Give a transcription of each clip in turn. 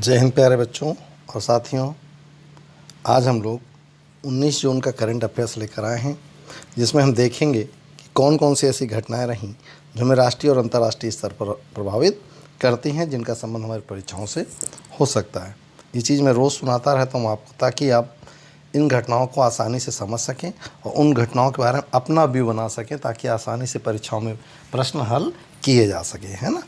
जय हिंद प्यारे बच्चों और साथियों। आज हम लोग 19 जून का करंट अफेयर्स लेकर आए हैं, जिसमें हम देखेंगे कि कौन कौन सी ऐसी घटनाएं रहीं जो हमें राष्ट्रीय और अंतर्राष्ट्रीय स्तर पर प्रभावित करती हैं, जिनका संबंध हमारी परीक्षाओं से हो सकता है। ये चीज़ मैं रोज़ सुनाता रहता हूँ आपको, ताकि आप इन घटनाओं को आसानी से समझ सकें और उन घटनाओं के बारे में अपना व्यू बना सकें, ताकि आसानी से परीक्षाओं में प्रश्न हल किए जा सकें, है ना।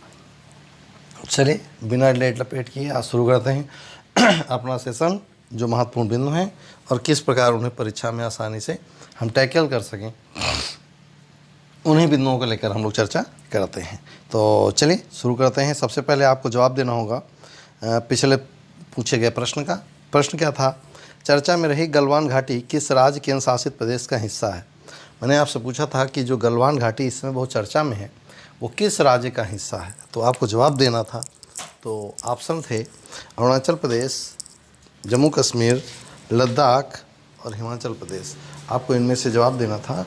चलिए बिना लेट लपेट किए आज शुरू करते हैं अपना सेशन, जो महत्वपूर्ण बिंदु हैं और किस प्रकार उन्हें परीक्षा में आसानी से हम टैकल कर सकें, उन्हीं बिंदुओं को लेकर हम लोग चर्चा करते हैं। तो चलिए शुरू करते हैं। सबसे पहले आपको जवाब देना होगा पिछले पूछे गए प्रश्न का। प्रश्न क्या था? चर्चा में रही गलवान घाटी किस राज्य केंद्र शासित प्रदेश का हिस्सा है। मैंने आपसे पूछा था कि जो गलवान घाटी इस समय बहुत चर्चा में है, वो किस राज्य का हिस्सा है, तो आपको जवाब देना था। तो ऑप्शन थे अरुणाचल प्रदेश, जम्मू कश्मीर, लद्दाख और हिमाचल प्रदेश। आपको इनमें से जवाब देना था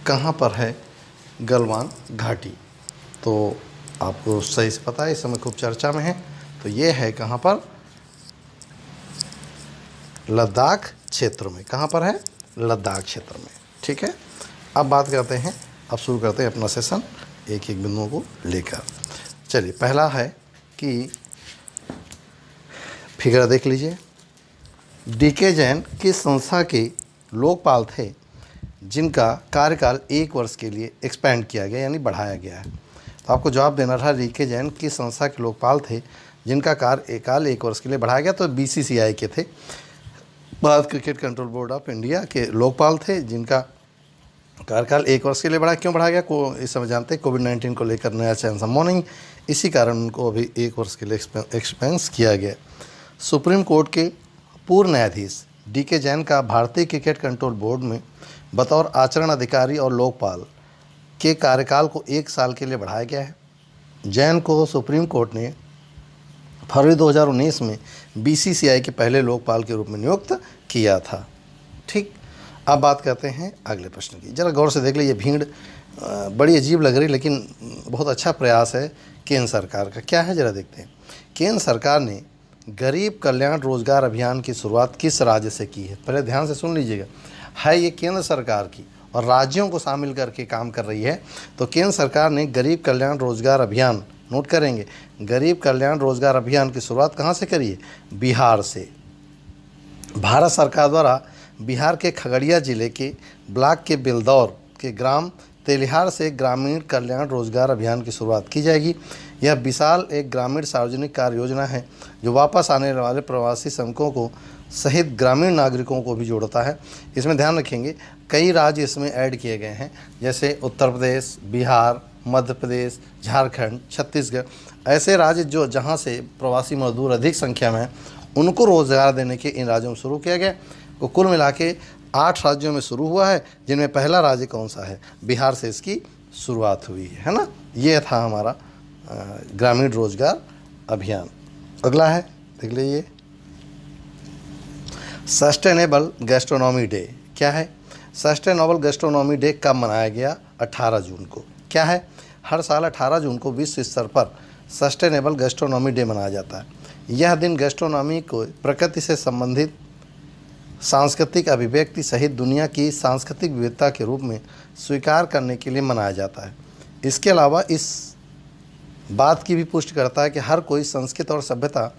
कहाँ पर है गलवान घाटी। तो आपको सही से पता है, इस समय खूब चर्चा में है। तो ये है कहाँ पर? लद्दाख क्षेत्र में। कहाँ पर है? लद्दाख क्षेत्र में। ठीक है, अब बात करते हैं, अब शुरू करते हैं अपना सेशन एक एक बिंदुओं को लेकर। चलिए पहला है कि फिगर देख लीजिए। डीके जैन किस संस्था के लोकपाल थे जिनका कार्यकाल 1 वर्ष के लिए एक्सपेंड किया गया, यानी बढ़ाया गया है। तो आपको जवाब देना था डीके जैन किस संस्था के लोकपाल थे जिनका कार्यकाल 1 वर्ष के लिए बढ़ाया गया। तो बीसीसीआई के थे, Bharat cricket control board of India के लोकपाल थे, जिनका कार्यकाल 1 वर्ष के लिए क्यों बढ़ा गया? इस समय जानते हैं कोविड-19 को लेकर नया चयन संभव नहीं, इसी कारण उनको अभी 1 वर्ष के लिए एक्सपेंस किया गया। सुप्रीम कोर्ट के पूर्व न्यायाधीश डीके जैन का भारतीय क्रिकेट कंट्रोल बोर्ड में बतौर आचरण अधिकारी और लोकपाल के कार्यकाल को 1 साल के लिए बढ़ाया गया है। जैन को सुप्रीम कोर्ट ने फरवरी 2019 में बीसीसीआई के पहले लोकपाल के रूप में नियुक्त किया था। ठीक, अब बात करते हैं अगले प्रश्न की। जरा गौर से देख लीजिए, भीड़ बड़ी अजीब लग रही, लेकिन बहुत अच्छा प्रयास है केंद्र सरकार का। क्या है जरा देखते हैं। केंद्र सरकार ने गरीब कल्याण रोजगार अभियान की शुरुआत किस राज्य से की है? पहले ध्यान से सुन लीजिएगा, है ये केंद्र सरकार की और राज्यों को शामिल करके काम कर रही है। तो केंद्र सरकार ने गरीब कल्याण रोजगार अभियान, नोट करेंगे, गरीब कल्याण रोजगार अभियान की शुरुआत कहाँ से करी है? बिहार से। भारत सरकार द्वारा बिहार के खगड़िया जिले के ब्लॉक के बेलदौर के ग्राम तेलिहार से ग्रामीण कल्याण रोजगार अभियान की शुरुआत की जाएगी। यह विशाल एक ग्रामीण सार्वजनिक कार्य योजना है जो वापस आने वाले प्रवासी श्रमिकों को सहित ग्रामीण नागरिकों को भी जोड़ता है। इसमें ध्यान रखेंगे कई राज्य इसमें ऐड किए गए हैं, जैसे उत्तर प्रदेश, बिहार, मध्य प्रदेश, झारखंड, छत्तीसगढ़। ऐसे राज्य जो जहाँ से प्रवासी मजदूर अधिक संख्या में हैं, उनको रोजगार देने के इन राज्यों में शुरू किया गया। तो कुल मिला के 8 राज्यों में शुरू हुआ है, जिनमें पहला राज्य कौन सा है? बिहार से इसकी शुरुआत हुई है ना। ये था हमारा ग्रामीण रोजगार अभियान। अगला है, देख लीजिए, सस्टेनेबल गैस्ट्रोनॉमी डे। क्या है? सस्टेनेबल गैस्ट्रोनॉमी डे कब मनाया गया? 18 जून को। क्या है? हर साल 18 जून को विश्व स्तर पर सस्टेनेबल गैस्ट्रोनॉमी डे मनाया जाता है। यह दिन गैस्ट्रोनॉमी को प्रकृति से संबंधित सांस्कृतिक अभिव्यक्ति सहित दुनिया की सांस्कृतिक विविधता के रूप में स्वीकार करने के लिए मनाया जाता है। इसके अलावा इस बात की भी पुष्टि करता है कि हर कोई संस्कृति और सभ्यता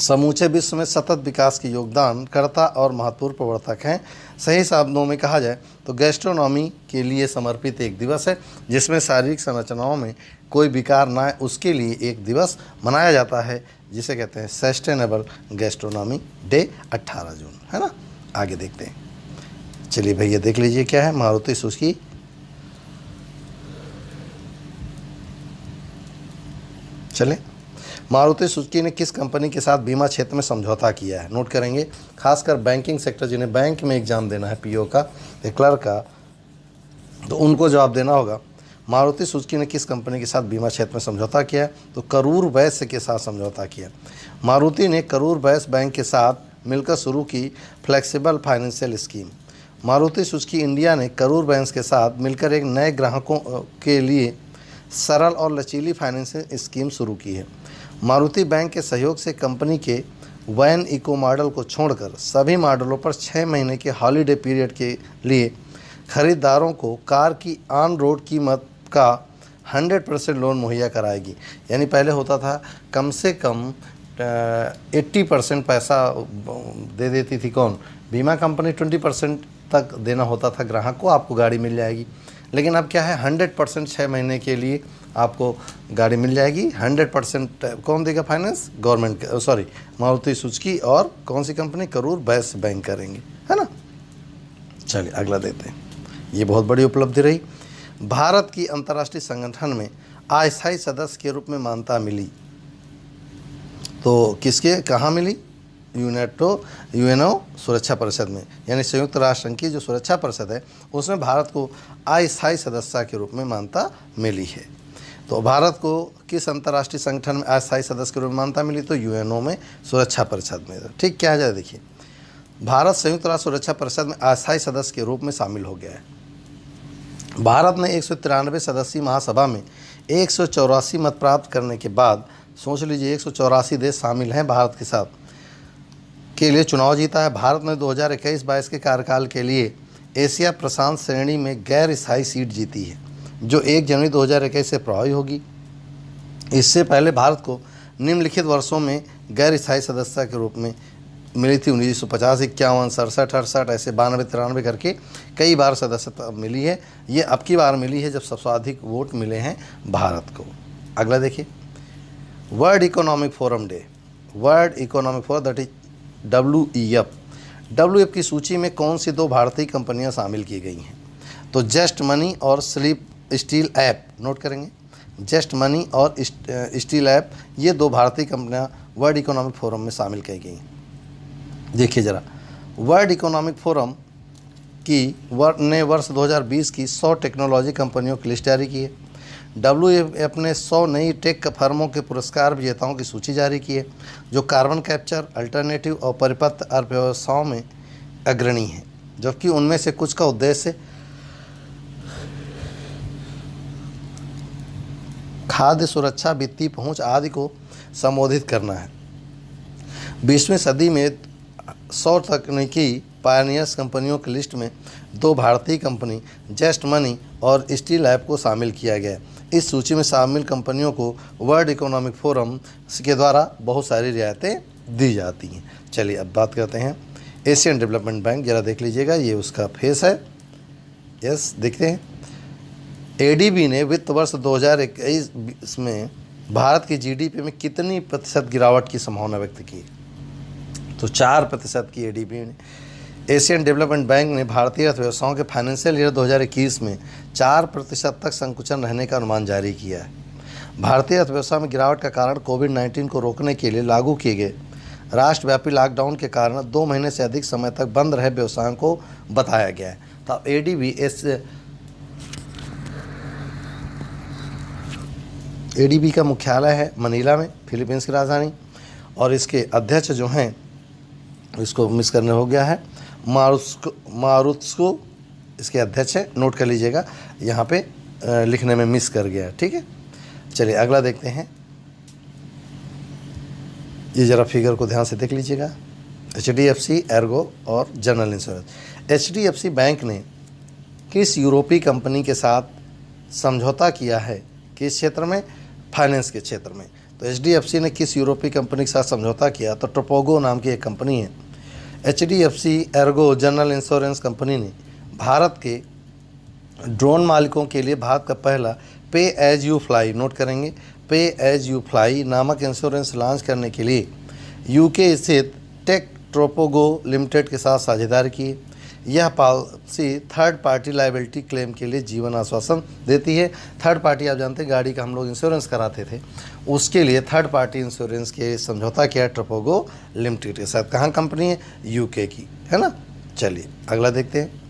समूचे विश्व में सतत विकास की योगदान करता और महत्वपूर्ण प्रवर्तक हैं। सही शब्दों में कहा जाए तो गैस्ट्रोनॉमी के लिए समर्पित एक दिवस है, जिसमें शारीरिक संरचनाओं में कोई विकार ना आए, उसके लिए एक दिवस मनाया जाता है, जिसे कहते हैं सस्टेनेबल गैस्ट्रोनॉमी डे, 18 जून, है ना। आगे देखते हैं। चलिए भैया देख लीजिए क्या है। मारुति सुजुकी, चलें, मारुति सुजुकी ने किस कंपनी के साथ बीमा क्षेत्र में समझौता किया है? नोट करेंगे, खासकर बैंकिंग सेक्टर, जिन्हें बैंक में एग्जाम देना है, पीओ का या क्लर्क का, तो उनको जवाब देना होगा। मारुति सुजुकी ने किस कंपनी के साथ बीमा क्षेत्र में समझौता किया है? तो करूर वैश्य के साथ समझौता किया। मारुति ने करूर वैश्य बैंक के साथ मिलकर शुरू की flexible financial scheme. Maruti Suzuki India ने करूर बैंक के साथ मिलकर एक नए ग्राहकों के लिए सरल और लचीली फाइनेंशियल स्कीम शुरू की है। मारुति बैंक के सहयोग से कंपनी के वैन इको मॉडल को छोड़कर सभी मॉडलों पर 6 महीने के हॉलीडे पीरियड के लिए खरीदारों को कार की ऑन रोड कीमत का 100% लोन मुहैया कराएगी। यानी पहले होता था कम से कम 80% पैसा दे देती थी कौन, बीमा कंपनी, 20% तक देना होता था ग्राहक को, आपको गाड़ी मिल जाएगी। लेकिन अब क्या है, 100% 6 महीने के लिए आपको गाड़ी मिल जाएगी। 100% कौन देगा finance, government, sorry Maruti Suzuki और कौन सी कंपनी, करूर वैश्य बैंक करेंगे, है ना। चलिए अगला देते हैं। ये बहुत बड़ी उपलब्धि रही। भारत की अंतर्राष्ट्रीय संगठन में अस्थायी सदस्य के रूप में मान्यता मिली। तो किसके, कहाँ मिली, यूएनओ सुरक्षा परिषद में, यानी संयुक्त राष्ट्र संघ की जो सुरक्षा परिषद है उसमें भारत को अस्थायी सदस्यता के रूप में मान्यता मिली है। तो भारत को किस अंतर्राष्ट्रीय संगठन में अस्थायी सदस्य के रूप में मान्यता मिली, तो यूएनओ में, सुरक्षा परिषद में। ठीक, क्या जाए देखिए, भारत संयुक्त राष्ट्र सुरक्षा परिषद में अस्थायी सदस्य के रूप में शामिल हो गया है। भारत ने 193 सदस्यीय महासभा में 184 मत प्राप्त करने के बाद, सोच लीजिए 184 देश शामिल हैं भारत के साथ, के लिए चुनाव जीता है। भारत ने 2021-22 के कार्यकाल के लिए एशिया प्रशांत श्रेणी में गैर स्थायी सीट जीती है, जो 1 जनवरी 2021 से प्रभावी होगी। इससे पहले भारत को निम्नलिखित वर्षों में गैर स्थायी सदस्यता के रूप में मिली थी, 1950, 51, 67, 68, ऐसे 92, 93 करके कई बार सदस्यता मिली है। ये अब की बार मिली है जब सबसे अधिक वोट मिले हैं भारत को। अगला देखिए, world economic forum day, world economic forum that is WEF की सूची में कौन सी 2 भारतीय कंपनियां शामिल की गई हैं, तो जस्ट मनी और स्टील ऐप, नोट करेंगे, जस्ट मनी और स्टील ऐप, ये 2 भारतीय कंपनियां वर्ल्ड इकोनॉमिक फोरम में शामिल की गई हैं। देखिए ज़रा, वर्ल्ड इकोनॉमिक फोरम ने वर्ष 2020 की 100 टेक्नोलॉजी कंपनियों की लिस्ट जारी की है। WEF ने 100 नई टेक फर्मों के पुरस्कार विजेताओं की सूची जारी की है, जो कार्बन कैप्चर, अल्टरनेटिव और परिपथ अर्थव्यवस्थाओं में अग्रणी हैं, जबकि उनमें से कुछ का उद्देश्य खाद्य सुरक्षा, वित्तीय पहुंच आदि को संबोधित करना है। 20वीं सदी में 100 तकनीकी पायनियर्स कंपनियों की लिस्ट में 2 भारतीय कंपनी जस्ट मनी और स्टील ऐप को शामिल किया गया। इस सूची में शामिल कंपनियों को वर्ल्ड इकोनॉमिक फोरम के द्वारा बहुत सारी रियायतें दी जाती हैं। चलिए अब बात करते हैं एशियन डेवलपमेंट बैंक, ज़रा देख लीजिएगा, ये उसका फेस है, यस देखते हैं। ADB ने वित्त वर्ष 2021 में भारत की GDP में कितनी प्रतिशत गिरावट की संभावना व्यक्त की, तो 4% की ADB ने। एशियन डेवलपमेंट बैंक ने भारतीय अर्थव्यवस्थाओं के फाइनेंशियल ईयर 2021 में 4% तक संकुचन रहने का अनुमान जारी किया है। भारतीय अर्थव्यवस्था में गिरावट का कारण कोविड-19 को रोकने के लिए लागू किए गए राष्ट्रव्यापी लॉकडाउन के कारण 2 महीने से अधिक समय तक बंद रहे व्यवसायों को बताया गया है। तो ADB का मुख्यालय है मनीला में, फिलीपींस की राजधानी, और इसके अध्यक्ष जो हैं, इसको मिस करने हो गया है, मारुत्स्को इसके अध्यक्ष है, नोट कर लीजिएगा, यहाँ पे लिखने में मिस कर गया है, ठीक है। चलिए अगला देखते हैं, ये ज़रा फिगर को ध्यान से देख लीजिएगा। HDFC, एर्गो और जनरल इंश्योरेंस। HDFC बैंक ने किस यूरोपीय कंपनी के साथ समझौता किया है, किस क्षेत्र में, फाइनेंस के क्षेत्र में। तो HDFC ने किस यूरोपीय कंपनी के साथ समझौता किया, तो टोपोगो नाम की एक कंपनी है। HDFC, Ergo, general insurance company ने भारत के ड्रोन मालिकों के लिए भारत का पहला पे एज यू फ्लाई, नोट करेंगे, पे एज यू फ्लाई नामक इंश्योरेंस लॉन्च करने के लिए UK स्थित टेक ट्रोपोगो लिमिटेड के साथ साझेदारी की। यह policy third party liability claim के लिए जीवन आश्वासन देती है। थर्ड पार्टी, आप जानते हैं गाड़ी का हम लोग इंश्योरेंस कराते थे, उसके लिए थर्ड पार्टी इंश्योरेंस के समझौता किया ट्रोपोगो लिमिटेड के साथ। कहाँ कंपनी है, UK की, है ना। चलिए अगला देखते हैं।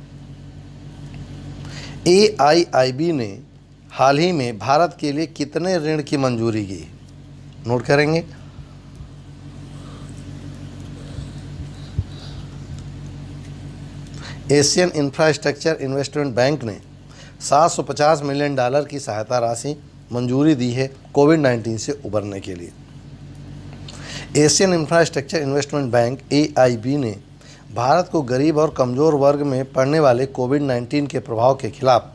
AIIB ने हाल ही में भारत के लिए कितने ऋण की मंजूरी की, नोट करेंगे। एशियन इंफ्रास्ट्रक्चर इन्वेस्टमेंट बैंक ने $750 मिलियन की सहायता राशि मंजूरी दी है कोविड-19 से उबरने के लिए। Asian infrastructure investment bank AIB ने भारत को गरीब और कमज़ोर वर्ग में पड़ने वाले कोविड-19 के प्रभाव के खिलाफ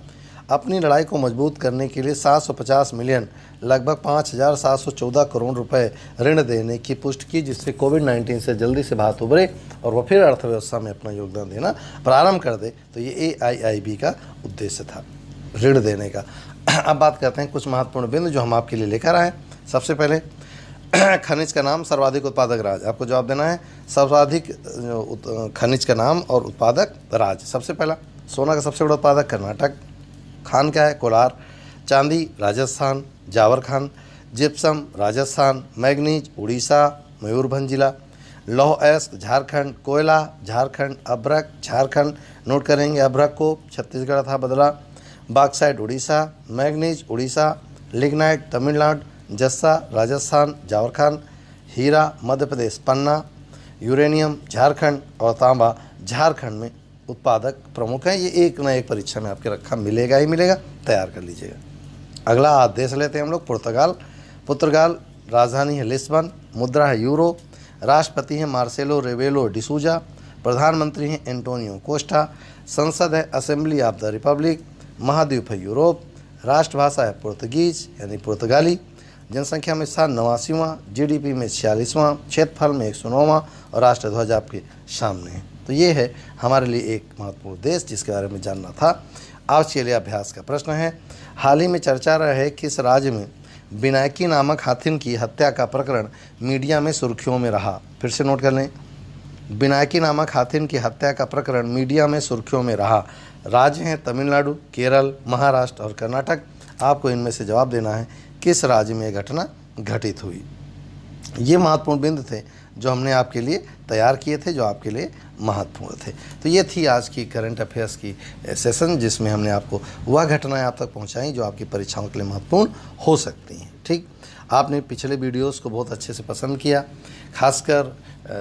अपनी लड़ाई को मजबूत करने के लिए 750 मिलियन लगभग 5,714 करोड़ रुपए ऋण देने की पुष्टि की, जिससे कोविड-19 से जल्दी से भारत उभरे और वह फिर अर्थव्यवस्था में अपना योगदान देना प्रारंभ कर दे। तो ये AIIB का उद्देश्य था, ऋण देने का। अब बात करते हैं कुछ महत्वपूर्ण बिंदु जो हम आपके लिए लेकर आए। सबसे पहले खनिज का नाम, सर्वाधिक उत्पादक राज्य। आपको जवाब देना है सर्वाधिक खनिज का नाम और उत्पादक राज्य। सबसे पहला, सोना का सबसे बड़ा उत्पादक कर्नाटक। खान क्या है? कोलार। चांदी राजस्थान, जावरखान। जिप्सम राजस्थान। मैग्नीज उड़ीसा, मयूरभंज जिला। लौह अयस्क झारखंड। कोयला झारखंड। अभ्रक झारखंड, नोट करेंगे अभ्रक को, छत्तीसगढ़ था बदला। Bauxite Orissa. Manganese Orissa. Lignite Tamil Nadu. जस्सा राजस्थान, जावरखान। हीरा मध्य प्रदेश, पन्ना। यूरेनियम झारखंड और तांबा झारखंड में उत्पादक प्रमुख हैं। ये एक न एक परीक्षा में आपके रखा मिलेगा ही मिलेगा, तैयार कर लीजिएगा। अगला देश लेते हैं हम लोग, पुर्तगाल। पुर्तगाल राजधानी है लिस्बन। मुद्रा है यूरो। राष्ट्रपति हैं मार्सेलो रेबेलो डिसूजा। प्रधानमंत्री हैं एंटोनियो कोस्टा। संसद है असेंबली ऑफ द रिपब्लिक। महाद्वीप है यूरोप। राष्ट्रभाषा है पुर्तगीज यानी पुर्तगाली। जनसंख्या में स्थान 89वां। GDP में 46वां। क्षेत्रफल में 109वां और राष्ट्रध्वज आपके सामने है। तो ये है हमारे लिए एक महत्वपूर्ण देश जिसके बारे में जानना था। आज के लिए अभ्यास का प्रश्न है, हाल ही में चर्चा रहे किस राज्य में बिनायकी नामक हाथिन की हत्या का प्रकरण मीडिया में सुर्खियों में रहा। फिर से नोट कर लें, बिनायकी नामक हाथिन की हत्या का प्रकरण मीडिया में सुर्खियों में रहा। राज्य हैं तमिलनाडु, केरल, महाराष्ट्र और कर्नाटक। आपको इनमें से जवाब देना है किस राज्य में यह घटना घटित हुई। ये महत्वपूर्ण बिंदु थे जो हमने आपके लिए तैयार किए थे, जो आपके लिए महत्वपूर्ण थे। तो ये थी आज की करंट अफेयर्स की सेशन, जिसमें हमने आपको वह घटनाएं आप तक पहुंचाई जो आपकी परीक्षाओं के लिए महत्वपूर्ण हो सकती हैं। ठीक, आपने पिछले वीडियोस को बहुत अच्छे से पसंद किया, खासकर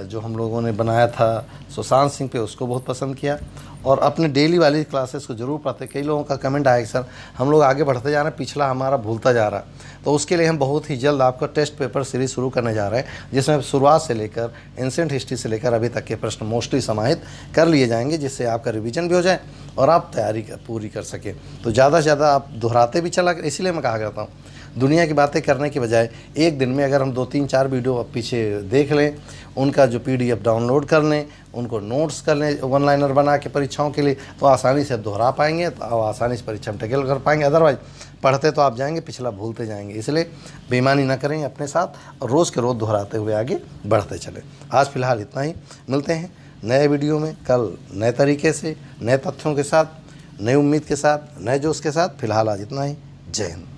जो हम लोगों ने बनाया था सुशांत सिंह पे, उसको बहुत पसंद किया। और अपने डेली वाली क्लासेस को जरूर पढ़ते। कई लोगों का कमेंट आया कि सर हम लोग आगे बढ़ते जा रहे हैं, पिछला हमारा भूलता जा रहा है। तो उसके लिए हम बहुत ही जल्द आपका टेस्ट पेपर सीरीज शुरू करने जा रहे हैं, जिसमें शुरुआत से लेकर एंशिएंट हिस्ट्री से लेकर अभी तक के प्रश्न मोस्टली समाहित कर लिए जाएंगे, जिससे आपका रिवीजन भी हो जाए और आप तैयारी पूरी कर सकें। तो ज़्यादा से ज़्यादा आप दोहराते भी चला, इसलिए मैं कहा करता हूँ दुनिया की बातें करने के बजाय एक दिन में अगर हम 2-3-4 वीडियो पीछे देख लें, उनका जो PDF डाउनलोड कर लें, उनको नोट्स कर लें वन लाइनर बना के परीक्षाओं के लिए, तो आसानी से आप दोहरा पाएंगे, तो आप आसानी से परीक्षा में टैकल कर पाएंगे। अदरवाइज पढ़ते तो आप जाएंगे, पिछला भूलते जाएंगे। इसलिए बेईमानी ना करें अपने साथ और रोज़ के रोज़ दोहराते हुए आगे बढ़ते चलें। आज फिलहाल इतना ही, मिलते हैं नए वीडियो में कल नए तरीके से, नए तथ्यों के साथ, नई उम्मीद के साथ, नए जोश के साथ। फिलहाल आज इतना ही। जय हिंद।